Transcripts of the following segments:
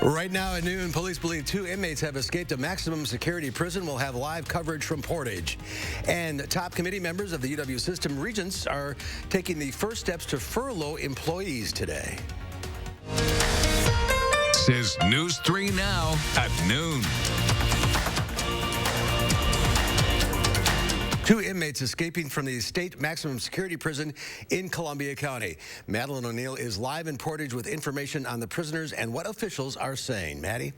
Right now at noon, police believe 2 inmates have escaped a maximum security prison. We'll have live coverage from Portage. And top committee members of the UW system regents are taking the first steps to furlough employees today. This is News 3 Now at noon. 2 inmates escaping from the state maximum security prison in Columbia County. Madeline O'Neill is live in Portage with information on the prisoners and what officials are saying. Maddie?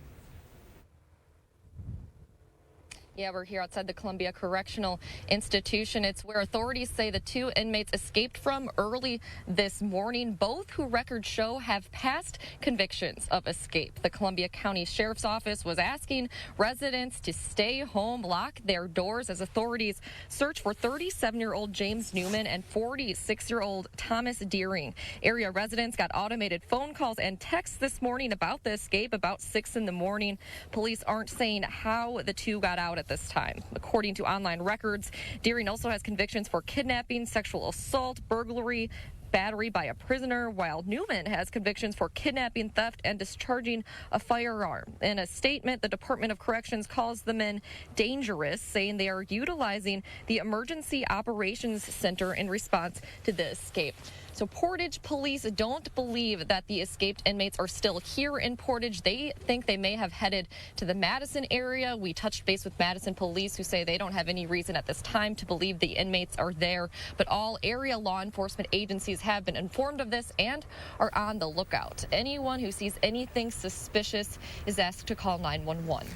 Yeah, we're here outside the Columbia Correctional Institution. It's where authorities say the 2 inmates escaped from early this morning. Both, who records show, have past convictions of escape. The Columbia County Sheriff's Office was asking residents to stay home, lock their doors as authorities search for 37-year-old James Newman and 46-year-old Thomas Deering. Area residents got automated phone calls and texts this morning about the escape about 6 in the morning. Police aren't saying how the 2 got out at this time. According to online records, Deering also has convictions for kidnapping, sexual assault, burglary, battery by a prisoner, while Newman has convictions for kidnapping, theft, and discharging a firearm. In a statement, the Department of Corrections calls the men dangerous, saying they are utilizing the Emergency Operations Center in response to the escape. So Portage police don't believe that the escaped inmates are still here in Portage. They think they may have headed to the Madison area. We touched base with Madison police, who say they don't have any reason at this time to believe the inmates are there. But all area law enforcement agencies have been informed of this and are on the lookout. Anyone who sees anything suspicious is asked to call 911.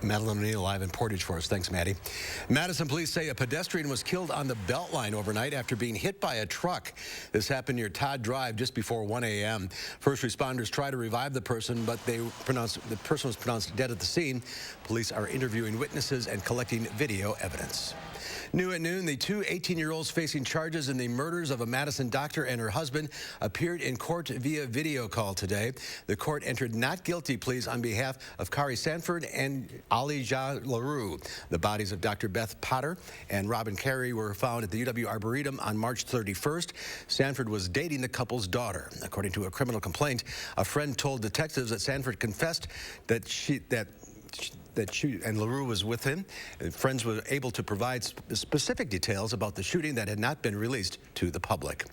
Madeline O'Neill live in Portage for us. Thanks, Maddie. Madison police say a pedestrian was killed on the Beltline overnight after being hit by a truck. This happened near Todd Drive just before 1 a.m. First responders tried to revive the person, but the person was pronounced dead at the scene. Police are interviewing witnesses and collecting video evidence. New at noon, the 2 18-year-olds facing charges in the murders of a Madison doctor and her husband appeared in court via video call today. The court entered not guilty pleas on behalf of Kari Sanford and Ali Ja LaRue. The bodies of Dr. Beth Potter and Robin Carey were found at the UW Arboretum on March 31st. Sanford was dating the couple's daughter. According to a criminal complaint, a friend told detectives that Sanford confessed that she and LaRue was with him. Friends were able to provide specific details about the shooting that had not been released to the public.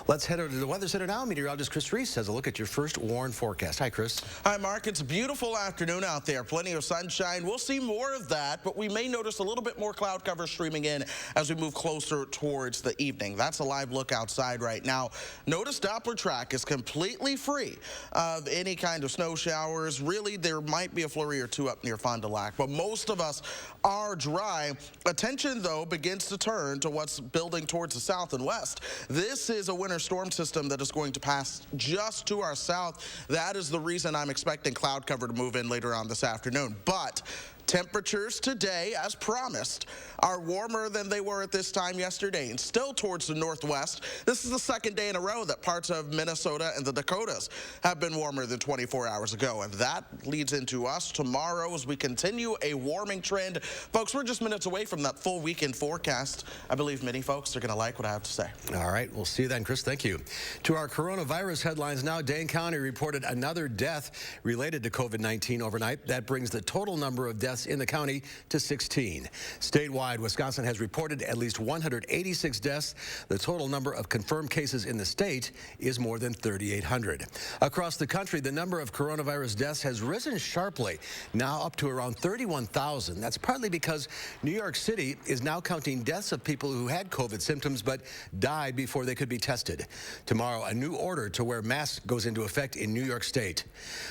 Let's head over to the Weather Center now. Meteorologist Chris Reese has a look at your first warn forecast. Hi, Chris. Hi, Mark. It's a beautiful afternoon out there. Plenty of sunshine. We'll see more of that, but we may notice a little bit more cloud cover streaming in as we move closer towards the evening. That's a live look outside right now. Notice Doppler track is completely free of any kind of snow showers. Really, there might be a flurry or 2 up near Fond du Lac, but most of us are dry. Attention, though, begins to turn to what's building towards the south and west. This is a winter storm system that is going to pass just to our south. That is the reason I'm expecting cloud cover to move in later on this afternoon. But temperatures today, as promised, are warmer than they were at this time yesterday and still towards the northwest. This is the second day in a row that parts of Minnesota and the Dakotas have been warmer than 24 hours ago. And that leads into us tomorrow as we continue a warming trend. Folks, we're just minutes away from that full weekend forecast. I believe many folks are going to like what I have to say. All right. We'll see you then, Chris. Thank you. To our coronavirus headlines now. Dane County reported another death related to COVID-19 overnight. That brings the total number of deaths in the county to 16. Statewide, Wisconsin has reported at least 186 deaths. The total number of confirmed cases in the state is more than 3,800. Across the country, the number of coronavirus deaths has risen sharply, now up to around 31,000. That's partly because New York City is now counting deaths of people who had COVID symptoms but died before they could be tested. Tomorrow, a new order to wear masks goes into effect in New York State.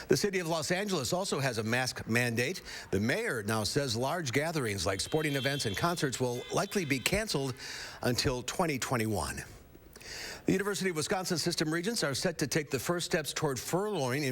The city of Los Angeles also has a mask mandate. The mayor now says large gatherings like sporting events and concerts will likely be canceled until 2021. The University of Wisconsin system regents are set to take the first steps toward furloughing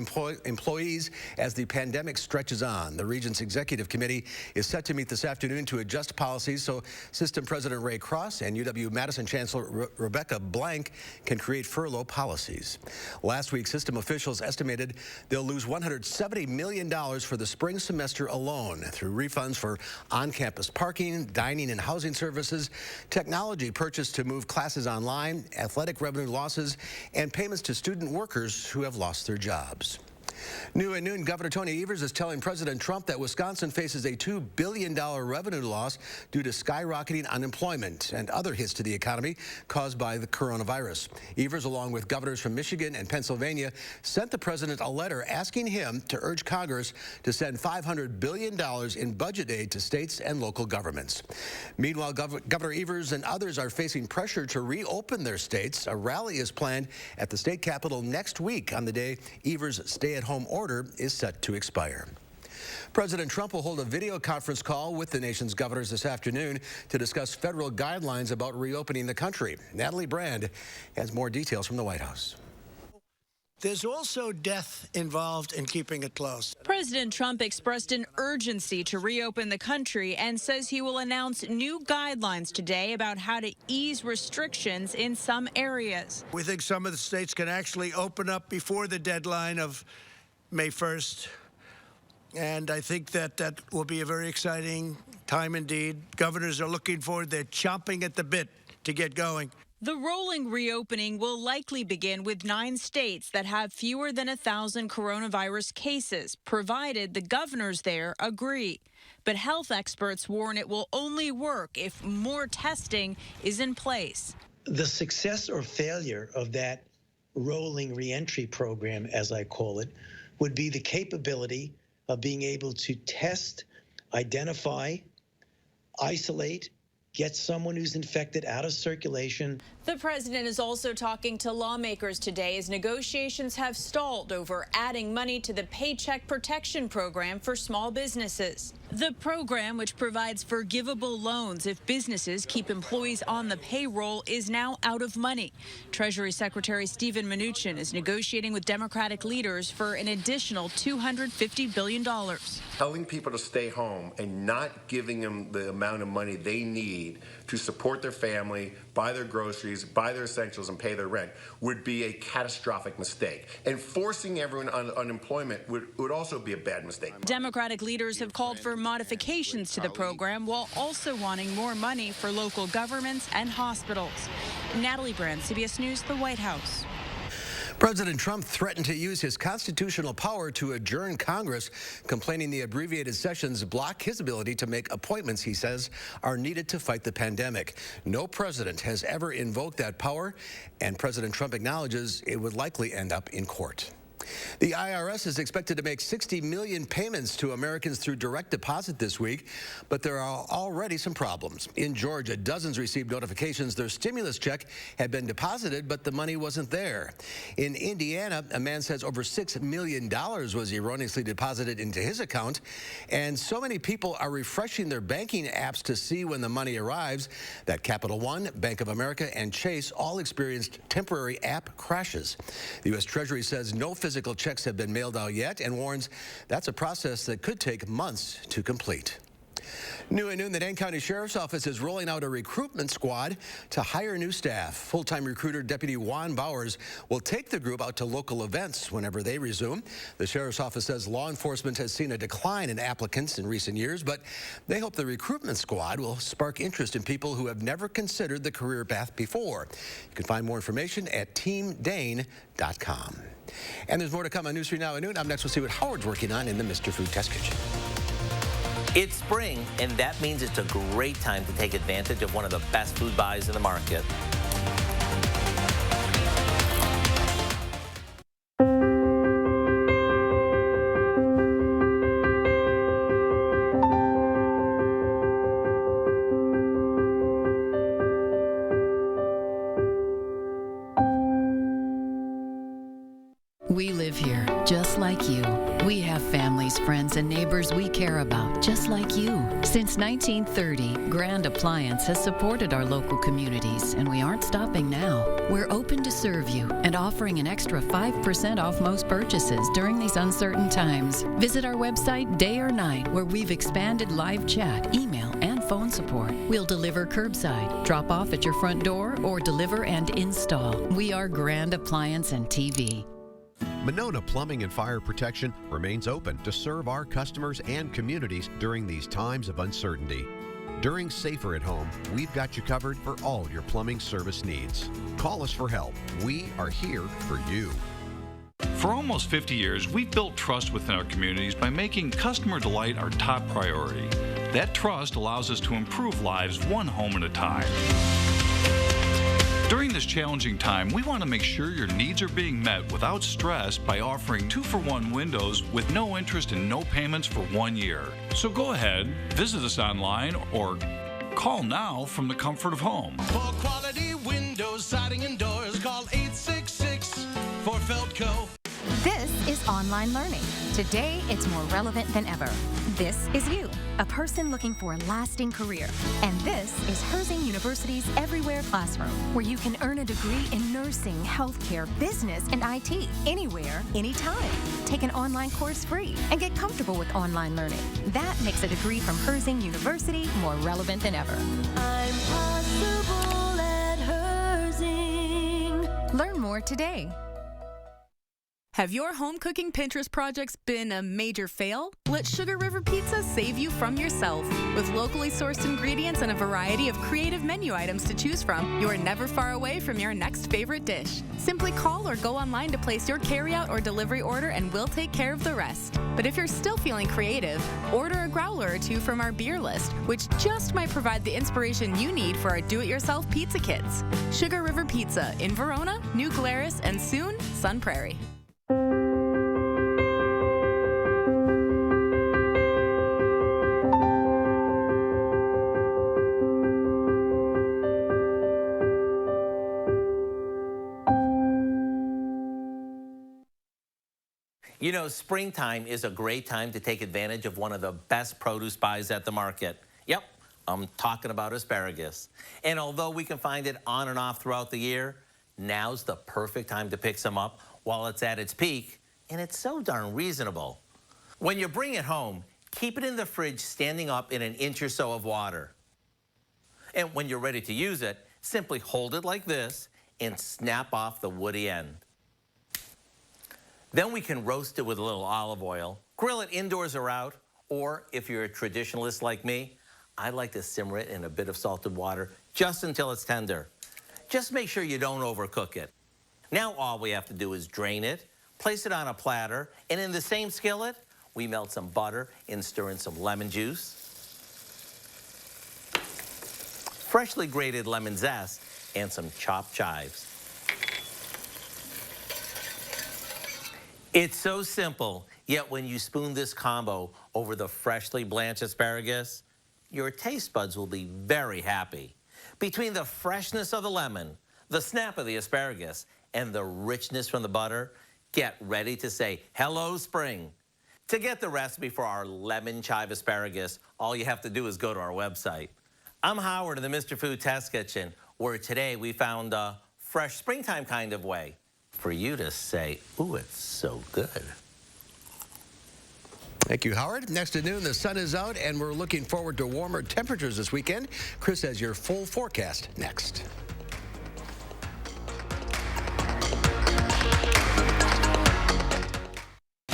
employees as the pandemic stretches on. The regents executive committee is set to meet this afternoon to adjust policies so system president Ray Cross and UW-Madison chancellor Rebecca Blank can create furlough policies. Last week, system officials estimated they'll lose $170 million for the spring semester alone through refunds for on-campus parking, dining and housing services, technology purchased to move classes online, athletic revenue losses, and payments to student workers who have lost their jobs. New at noon, Governor Tony Evers is telling President Trump that Wisconsin faces a $2 billion revenue loss due to skyrocketing unemployment and other hits to the economy caused by the coronavirus. Evers, along with governors from Michigan and Pennsylvania, sent the president a letter asking him to urge Congress to send $500 billion in budget aid to states and local governments. Meanwhile, Governor Evers and others are facing pressure to reopen their states. A rally is planned at the state capitol next week on the day Evers' stay-at-home order is set to expire. President Trump will hold a video conference call with the nation's governors this afternoon to discuss federal guidelines about reopening the country. Natalie Brand has more details from the White House. There's also death involved in keeping it closed. President Trump expressed an urgency to reopen the country and says he will announce new guidelines today about how to ease restrictions in some areas. We think some of the states can actually open up before the deadline of May 1st. And I think that will be a very exciting time indeed. Governors are looking forward. They're chomping at the bit to get going. The rolling reopening will likely begin with 9 states that have fewer than 1,000 coronavirus cases, provided the governors there agree. But health experts warn it will only work if more testing is in place. The success or failure of that rolling reentry program, as I call it, would be the capability of being able to test, identify, isolate, get someone who's infected out of circulation. The president is also talking to lawmakers today as negotiations have stalled over adding money to the Paycheck Protection Program for small businesses. The program, which provides forgivable loans if businesses keep employees on the payroll, is now out of money. Treasury Secretary Stephen Minuchin is negotiating with Democratic leaders for an additional $250 billion. Telling people to stay home and not giving them the amount of money they need to support their family, buy their groceries, buy their essentials, and pay their rent would be a catastrophic mistake. And forcing everyone on unemployment would also be a bad mistake. Democratic leaders have called for modifications to the program while also wanting more money for local governments and hospitals. Natalie Brand, CBS News, the White House. President Trump threatened to use his constitutional power to adjourn Congress, complaining the abbreviated sessions block his ability to make appointments he says are needed to fight the pandemic. No president has ever invoked that power, and President Trump acknowledges it would likely end up in court. The IRS is expected to make 60 million payments to Americans through direct deposit this week, but there are already some problems. In Georgia, dozens received notifications their stimulus check had been deposited, but the money wasn't there. In Indiana, a man says over $6 million was erroneously deposited into his account, and so many people are refreshing their banking apps to see when the money arrives that Capital One, Bank of America, and Chase all experienced temporary app crashes. The U.S. Treasury says no physical checks have been mailed out yet and warns that's a process that could take months to complete. New at noon, the Dane County Sheriff's Office is rolling out a recruitment squad to hire new staff. Full-time recruiter Deputy Juan Bowers will take the group out to local events whenever they resume. The Sheriff's Office says law enforcement has seen a decline in applicants in recent years, but they hope the recruitment squad will spark interest in people who have never considered the career path before. You can find more information at teamdane.com. And there's more to come on News 3 Now at noon. Up next, we'll see what Howard's working on in the Mr. Food Test Kitchen. It's spring, and that means it's a great time to take advantage of one of the best food buys in the market. We live here, just like you. We have families, friends, and neighbors we care about, just like you. Since 1930, Grand Appliance has supported our local communities, and we aren't stopping now. We're open to serve you and offering an extra 5% off most purchases during these uncertain times. Visit our website day or night, where we've expanded live chat, email, and phone support. We'll deliver curbside, drop off at your front door, or deliver and install. We are Grand Appliance and TV. Monona Plumbing and Fire Protection remains open to serve our customers and communities during these times of uncertainty. During Safer at Home, we've got you covered for all your plumbing service needs. Call us for help. We are here for you. For almost 50 years, we've built trust within our communities by making customer delight our top priority. That trust allows us to improve lives one home at a time. During this challenging time, we want to make sure your needs are being met without stress by offering 2-for-1 windows with no interest and no payments for 1 year. So go ahead, visit us online, or call now from the comfort of home. For quality windows, siding, and doors, call 866 for Feldco. This is online learning. Today, it's more relevant than ever. This is you, a person looking for a lasting career. And this is Herzing University's Everywhere Classroom, where you can earn a degree in nursing, healthcare, business, and IT, anywhere, anytime. Take an online course free and get comfortable with online learning. That makes a degree from Herzing University more relevant than ever. I'm possible at Herzing. Learn more today. Have your home cooking Pinterest projects been a major fail? Let Sugar River Pizza save you from yourself. With locally sourced ingredients and a variety of creative menu items to choose from, you are never far away from your next favorite dish. Simply call or go online to place your carryout or delivery order and we'll take care of the rest. But if you're still feeling creative, order a growler or two from our beer list, which just might provide the inspiration you need for our do-it-yourself pizza kits. Sugar River Pizza in Verona, New Glarus, and soon, Sun Prairie. You know, springtime is a great time to take advantage of one of the best produce buys at the market. Yep, I'm talking about asparagus. And although we can find it on and off throughout the year, now's the perfect time to pick some up while it's at its peak, and it's so darn reasonable. When you bring it home, keep it in the fridge standing up in an inch or so of water. And when you're ready to use it, simply hold it like this and snap off the woody end. Then we can roast it with a little olive oil, grill it indoors or out, or if you're a traditionalist like me, I like to simmer it in a bit of salted water just until it's tender. Just make sure you don't overcook it. Now all we have to do is drain it, place it on a platter, and in the same skillet, we melt some butter and stir in some lemon juice, freshly grated lemon zest, and some chopped chives. It's so simple, yet when you spoon this combo over the freshly blanched asparagus, your taste buds will be very happy. Between the freshness of the lemon, the snap of the asparagus, and the richness from the butter, get ready to say, hello, spring. To get the recipe for our lemon chive asparagus, all you have to do is go to our website. I'm Howard in the Mr. Food Test Kitchen, where today we found a fresh springtime kind of way for you to say, ooh, it's so good. Thank you, Howard. Next at noon, the sun is out, and we're looking forward to warmer temperatures this weekend. Chris has your full forecast next.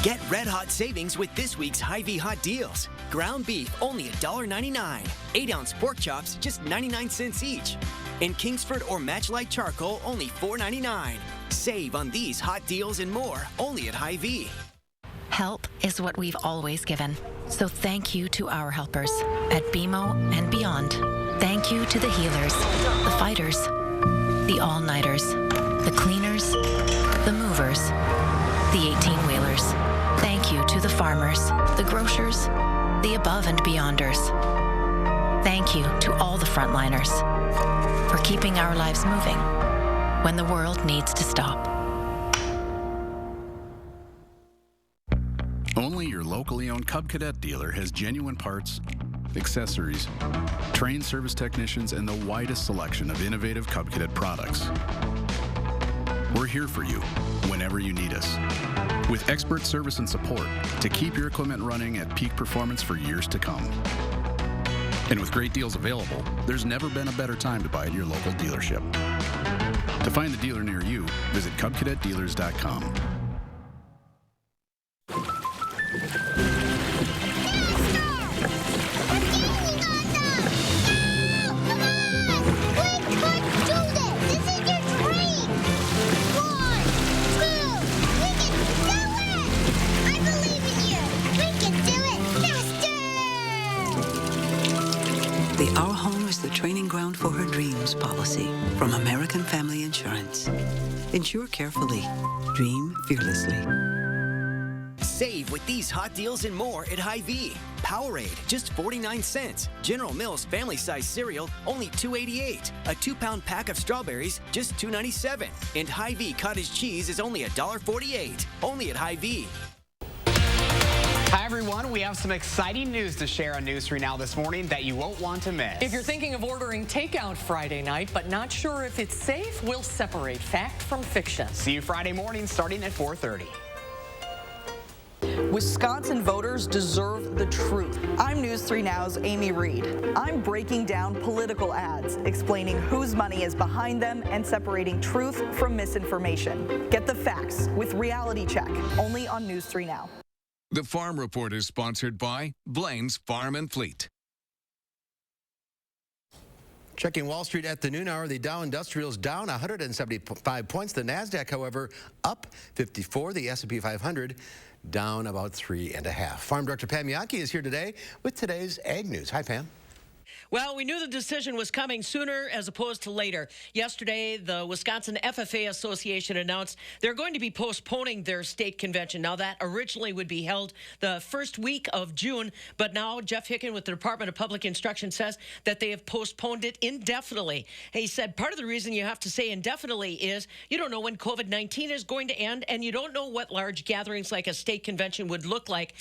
Get red-hot savings with this week's Hy-Vee Hot Deals. Ground beef, only $1.99. 8-ounce pork chops, just 99 cents each. And Kingsford or Matchlight Charcoal, only $4.99. Save on these hot deals and more, only at Hy-Vee. Help is what we've always given. So thank you to our helpers at BMO and beyond. Thank you to the healers, the fighters, the all-nighters, the cleaners, the movers, the 18-wheelers. Thank you to the farmers, the grocers, the above and beyonders. Thank you to all the frontliners for keeping our lives moving when the world needs to stop. Only your locally owned Cub Cadet dealer has genuine parts, accessories, trained service technicians, and the widest selection of innovative Cub Cadet products. We're here for you whenever you need us, with expert service and support to keep your equipment running at peak performance for years to come. And with great deals available, there's never been a better time to buy at your local dealership. To find a dealer near you, visit CubCadetDealers.com. Insure carefully. Dream fearlessly. Save with these hot deals and more at Hy-Vee. Powerade, just 49 cents. General Mills family size cereal, only $2.88. A 2-pound pack of strawberries, just $2.97. And Hy-Vee cottage cheese is only $1.48. Only at Hy-Vee. Hi, everyone. We have some exciting news to share on News 3 Now this morning that you won't want to miss. If you're thinking of ordering takeout Friday night but not sure if it's safe, we'll separate fact from fiction. See you Friday morning starting at 4:30. Wisconsin voters deserve the truth. I'm News 3 Now's Amy Reed. I'm breaking down political ads, explaining whose money is behind them and separating truth from misinformation. Get the facts with Reality Check, only on News 3 Now. The Farm Report is sponsored by Blaine's Farm and Fleet. Checking Wall Street at the noon hour, the Dow Industrials down 175 points. The NASDAQ, however, up 54. The S&P 500 down about 3.5. Farm Director Pam Yankee is here today with today's Ag News. Hi, Pam. Well, we knew the decision was coming sooner as opposed to later. Yesterday, the Wisconsin FFA Association announced they're going to be postponing their state convention. Now, that originally would be held the first week of June, but now Jeff Hicken with the Department of Public Instruction says that they have postponed it indefinitely. He said part of the reason you have to say indefinitely is you don't know when COVID-19 is going to end, and you don't know what large gatherings like a state convention would look like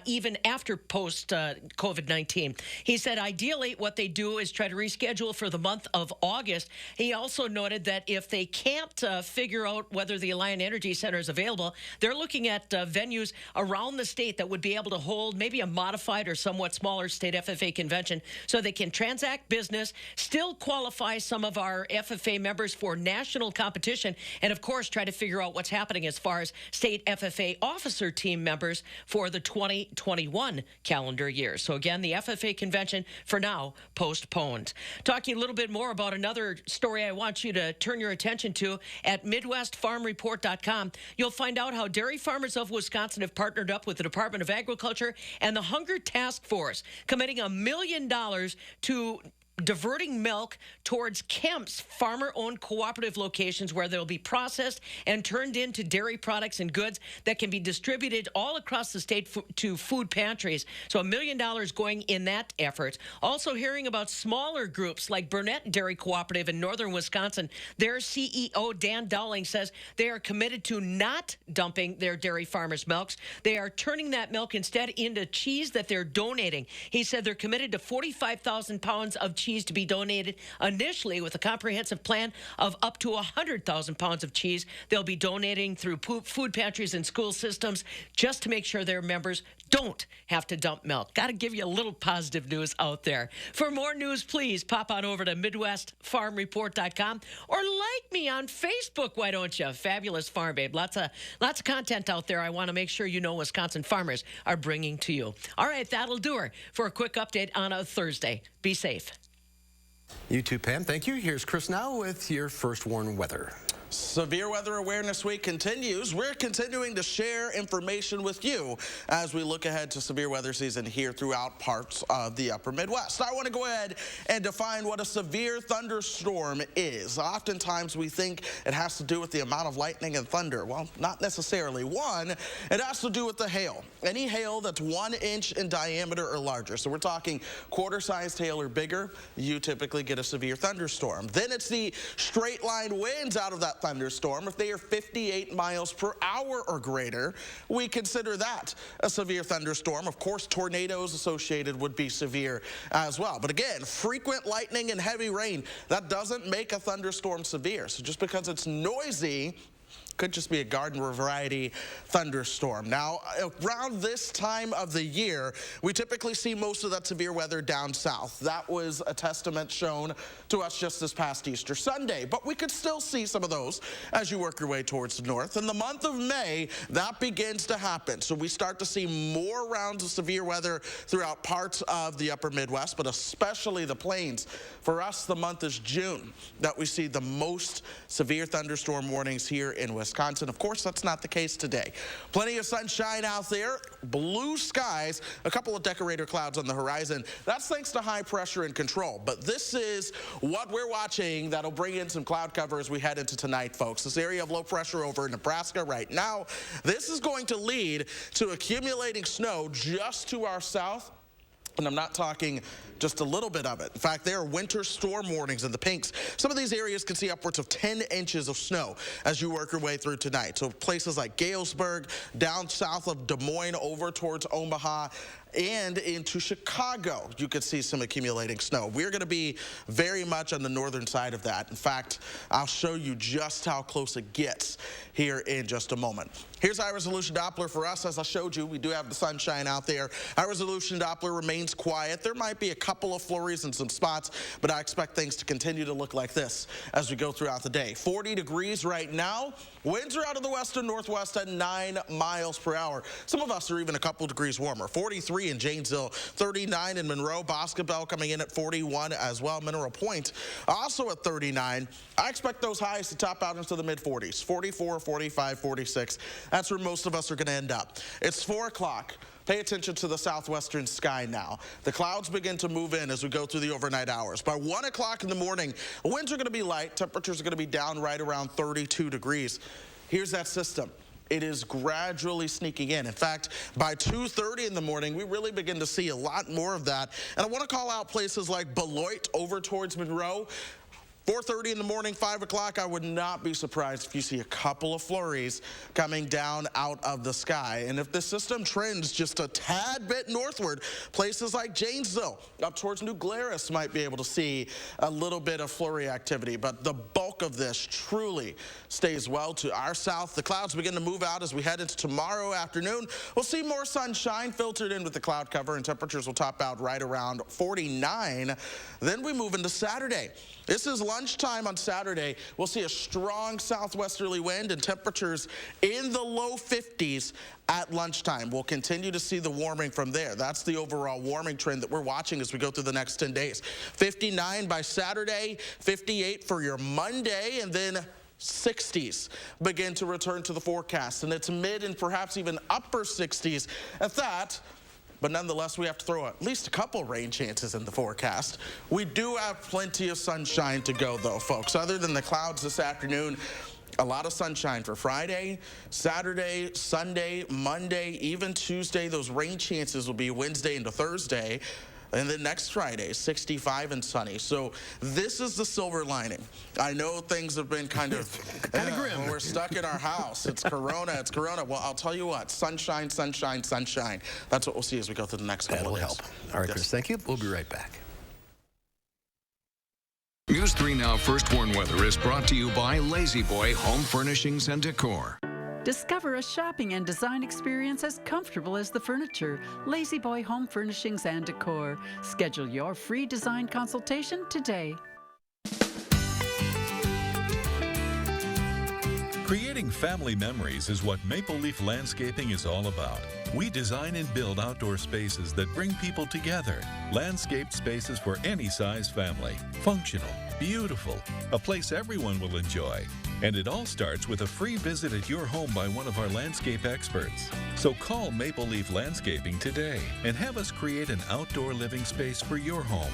even after post-COVID-19. He said ideally what they do is try to reschedule for the month of August. He also noted that if they can't figure out whether the Alliant Energy Center is available, they're looking at venues around the state that would be able to hold maybe a modified or somewhat smaller state FFA convention so they can transact business, still qualify some of our FFA members for national competition, and of course try to figure out what's happening as far as state FFA officer team members for the 2021 calendar year. So again, the FFA convention for now postponed. Talking a little bit more about another story I want you to turn your attention to at MidwestFarmReport.com. You'll find out how dairy farmers of Wisconsin have partnered up with the Department of Agriculture and the Hunger Task Force, committing $1 million to diverting milk towards Kemp's farmer-owned cooperative locations where they'll be processed and turned into dairy products and goods that can be distributed all across the state to food pantries. So $1 million going in that effort. Also hearing about smaller groups like Burnett Dairy Cooperative in northern Wisconsin. Their CEO, Dan Dowling, says they are committed to not dumping their dairy farmers' milks. They are turning that milk instead into cheese that they're donating. He said they're committed to 45,000 pounds of cheese to be donated initially with a comprehensive plan of up to 100,000 pounds of cheese. They'll be donating through food pantries and school systems just to make sure their members don't have to dump milk. Got to give you a little positive news out there. For more news, please pop on over to MidwestFarmReport.com or like me on Facebook, why don't you? Fabulous Farm Babe. Lots of content out there I want to make sure you know Wisconsin farmers are bringing to you. All right, that'll do her for a quick update on a Thursday. Be safe. You too, Pam. Thank you. Here's Chris now with your first warn weather. Severe Weather Awareness Week continues. We're continuing to share information with you as we look ahead to severe weather season here throughout parts of the upper Midwest. I want to go ahead and define what a severe thunderstorm is. Oftentimes we think it has to do with the amount of lightning and thunder. Well, not necessarily. One, it has to do with the hail. Any hail that's 1 inch in diameter or larger. So we're talking quarter-sized hail or bigger, you typically get a severe thunderstorm. Then it's the straight line winds out of that thunderstorm. If they are 58 miles per hour or greater, we consider that a severe thunderstorm. Of course, tornadoes associated would be severe as well. But again, frequent lightning and heavy rain, that doesn't make a thunderstorm severe. So just because it's noisy, could just be a garden variety thunderstorm. Now, around this time of the year, we typically see most of that severe weather down south. That was a testament shown to us just this past Easter Sunday. But we could still see some of those as you work your way towards the north. In the month of May, that begins to happen. So we start to see more rounds of severe weather throughout parts of the upper Midwest, but especially the plains. For us, the month is June that we see the most severe thunderstorm warnings here in Wisconsin. Wisconsin. Of course, that's not the case today. Plenty of sunshine out there, blue skies, a couple of decorator clouds on the horizon. That's thanks to high pressure and control. But this is what we're watching that'll bring in some cloud cover as we head into tonight, folks. This area of low pressure over in Nebraska right now, this is going to lead to accumulating snow just to our south. And I'm not talking just a little bit of it. In fact, there are winter storm warnings in the pinks. Some of these areas can see upwards of 10 inches of snow as you work your way through tonight. So places like Galesburg, down south of Des Moines, over towards Omaha, and into Chicago, you could see some accumulating snow. We're going to be very much on the northern side of that. In fact, I'll show you just how close it gets here in just a moment. Here's high resolution Doppler for us. As I showed you, we do have the sunshine out there. High resolution Doppler remains quiet. There might be a couple of flurries in some spots, but I expect things to continue to look like this as we go throughout the day. 40 degrees right now. Winds are out of the west and northwest at 9 miles per hour. Some of us are even a couple degrees warmer. 43 in Janesville, 39 in Monroe. Boscobel coming in at 41 as well. Mineral Point also at 39. I expect those highs to top out into the mid-40s. 44, 45, 46. That's where most of us are going to end up. It's 4 o'clock. Pay attention to the southwestern sky now. The clouds begin to move in as we go through the overnight hours. By 1 o'clock in the morning, winds are going to be light. Temperatures are going to be down right around 32 degrees. Here's that system. It is gradually sneaking in. In fact, by 2:30 in the morning, we really begin to see a lot more of that. And I want to call out places like Beloit over towards Monroe. 4:30 in the morning, 5 o'clock, I would not be surprised if you see a couple of flurries coming down out of the sky. And if the system trends just a tad bit northward, places like Janesville, up towards New Glarus, might be able to see a little bit of flurry activity. But the bulk of this truly stays well to our south. The clouds begin to move out as we head into tomorrow afternoon. We'll see more sunshine filtered in with the cloud cover, and temperatures will top out right around 49. Then we move into Saturday. This is lunchtime on Saturday. We'll see a strong southwesterly wind and temperatures in the low 50s at lunchtime. We'll continue to see the warming from there. That's the overall warming trend that we're watching as we go through the next 10 days. 59 by Saturday, 58 for your Monday, and then 60s begin to return to the forecast. And it's mid and perhaps even upper 60s at that. But nonetheless, we have to throw at least a couple rain chances in the forecast. We do have plenty of sunshine to go, though, folks. Other than the clouds this afternoon, a lot of sunshine for Friday, Saturday, Sunday, Monday, even Tuesday. Those rain chances will be Wednesday into Thursday. And then next Friday, 65 and sunny. So this is the silver lining. I know things have been kind of grim. We're stuck in our house. It's Corona. It's Corona. Well, I'll tell you what. Sunshine, sunshine, sunshine. That's what we'll see as we go through the next couple of days. That'll help. All right, Chris, thank you. We'll be right back. News 3 Now First Warn Weather is brought to you by Lazy Boy Home Furnishings and Decor. Discover a shopping and design experience as comfortable as the furniture. Lazy Boy Home Furnishings and Decor. Schedule your free design consultation today. Creating family memories is what Maple Leaf Landscaping is all about. We design and build outdoor spaces that bring people together. Landscaped spaces for any size family. Functional, beautiful, a place everyone will enjoy. And it all starts with a free visit at your home by one of our landscape experts. So call Maple Leaf Landscaping today and have us create an outdoor living space for your home.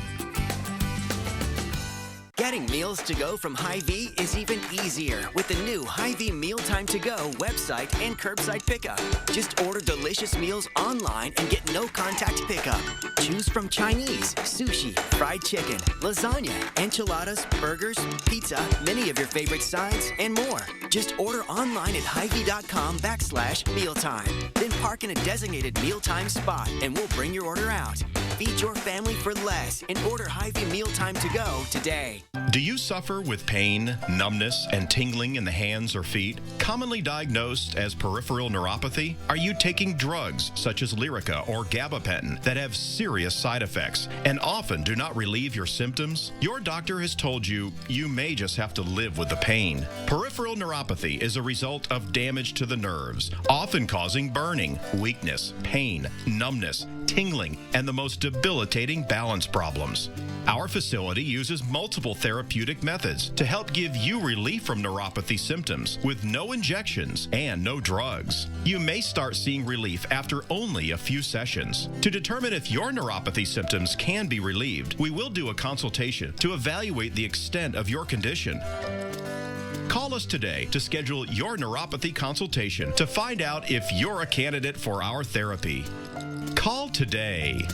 Getting meals to go from Hy-Vee is even easier with the new Hy-Vee Mealtime to Go website and curbside pickup. Just order delicious meals online and get no contact pickup. Choose from Chinese, sushi, fried chicken, lasagna, enchiladas, burgers, pizza, many of your favorite sides, and more. Just order online at Hy-Vee.com/mealtime. Then park in a designated mealtime spot and we'll bring your order out. Feed your family for less and order Hy-Vee Mealtime to Go today. Do you suffer with pain, numbness, and tingling in the hands or feet? Commonly diagnosed as peripheral neuropathy? Are you taking drugs such as Lyrica or gabapentin that have serious side effects and often do not relieve your symptoms? Your doctor has told you you may just have to live with the pain. Peripheral neuropathy is a result of damage to the nerves, often causing burning, weakness, pain, numbness, tingling, and the most debilitating balance problems. Our facility uses multiple therapeutic methods to help give you relief from neuropathy symptoms with no injections and no drugs. You may start seeing relief after only a few sessions. To determine if your neuropathy symptoms can be relieved, we will do a consultation to evaluate the extent of your condition. Call us today to schedule your neuropathy consultation to find out if you're a candidate for our therapy. Call today.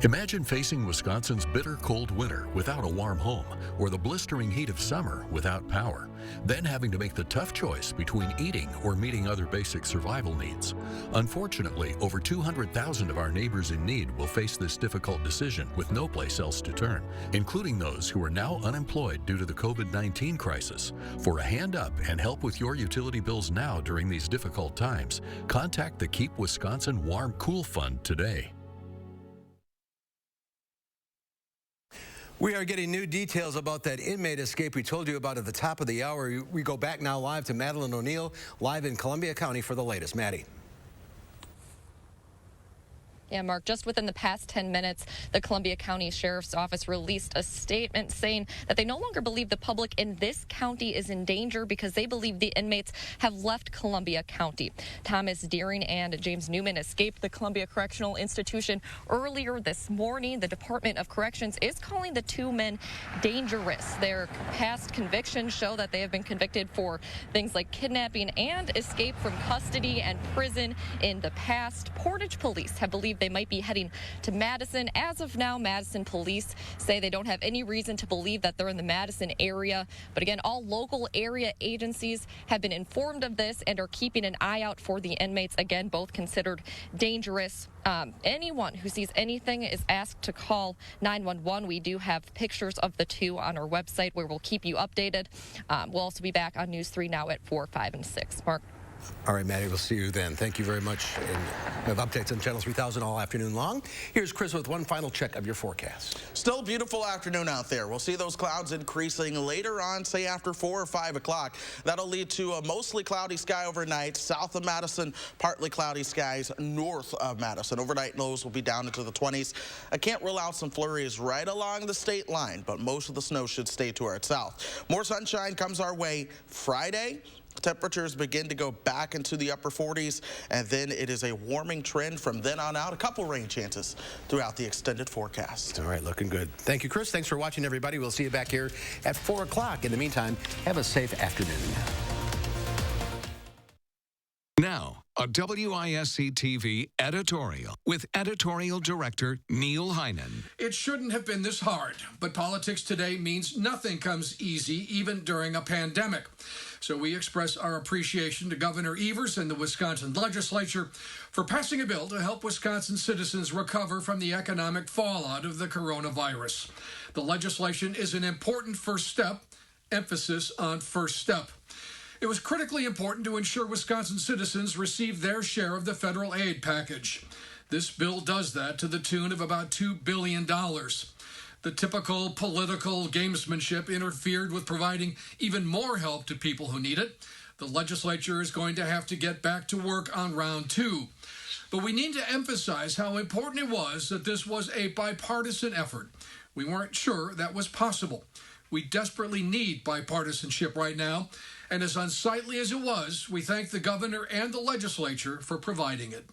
Imagine facing Wisconsin's bitter cold winter without a warm home, or the blistering heat of summer without power, then having to make the tough choice between eating or meeting other basic survival needs. Unfortunately, over 200,000 of our neighbors in need will face this difficult decision with no place else to turn, including those who are now unemployed due to the COVID-19 crisis. For a hand up and help with your utility bills now during these difficult times, contact the Keep Wisconsin Warm Cool Fund today. We are getting new details about that inmate escape we told you about at the top of the hour. We go back now live to Madeline O'Neill, live in Columbia County for the latest. Maddie. Yeah, Mark, just within the past 10 minutes, the Columbia County Sheriff's Office released a statement saying that they no longer believe the public in this county is in danger because they believe the inmates have left Columbia County. Thomas Deering and James Newman escaped the Columbia Correctional Institution earlier this morning. The Department of Corrections is calling the two men dangerous. Their past convictions show that they have been convicted for things like kidnapping and escape from custody and prison in the past. Portage police have believed they might be heading to Madison. As of now, Madison police say they don't have any reason to believe that they're in the Madison area. But again, all local area agencies have been informed of this and are keeping an eye out for the inmates. Again, both considered dangerous. Anyone who sees anything is asked to call 911. We do have pictures of the two on our website where we'll keep you updated. We'll also be back on News 3 now at 4, 5, and 6. Mark. All right, Maddie, we'll see you then. Thank you very much. And we have updates on Channel 3000 all afternoon long. Here's Chris with one final check of your forecast. Still a beautiful afternoon out there. We'll see those clouds increasing later on, say after 4 or 5 o'clock. That'll lead to a mostly cloudy sky overnight. South of Madison, partly cloudy skies north of Madison. Overnight lows will be down into the 20s. I can't rule out some flurries right along the state line, but most of the snow should stay to our south. More sunshine comes our way Friday. Temperatures begin to go back into the upper 40s, and then it is a warming trend from then on out. A couple rain chances throughout the extended forecast. All right, looking good. Thank you, Chris. Thanks for watching, everybody. We'll see you back here at 4 o'clock. In the meantime, have a safe afternoon. Now, a WISC-TV editorial with editorial director Neil Heinen. It shouldn't have been this hard, but politics today means nothing comes easy, even during a pandemic. So we express our appreciation to Governor Evers and the Wisconsin legislature for passing a bill to help Wisconsin citizens recover from the economic fallout of the coronavirus. The legislation is an important first step, emphasis on first step. It was critically important to ensure Wisconsin citizens receive their share of the federal aid package. This bill does that to the tune of about $2 billion. The typical political gamesmanship interfered with providing even more help to people who need it. The legislature is going to have to get back to work on round 2. But we need to emphasize how important it was that this was a bipartisan effort. We weren't sure that was possible. We desperately need bipartisanship right now. And as unsightly as it was, we thank the governor and the legislature for providing it.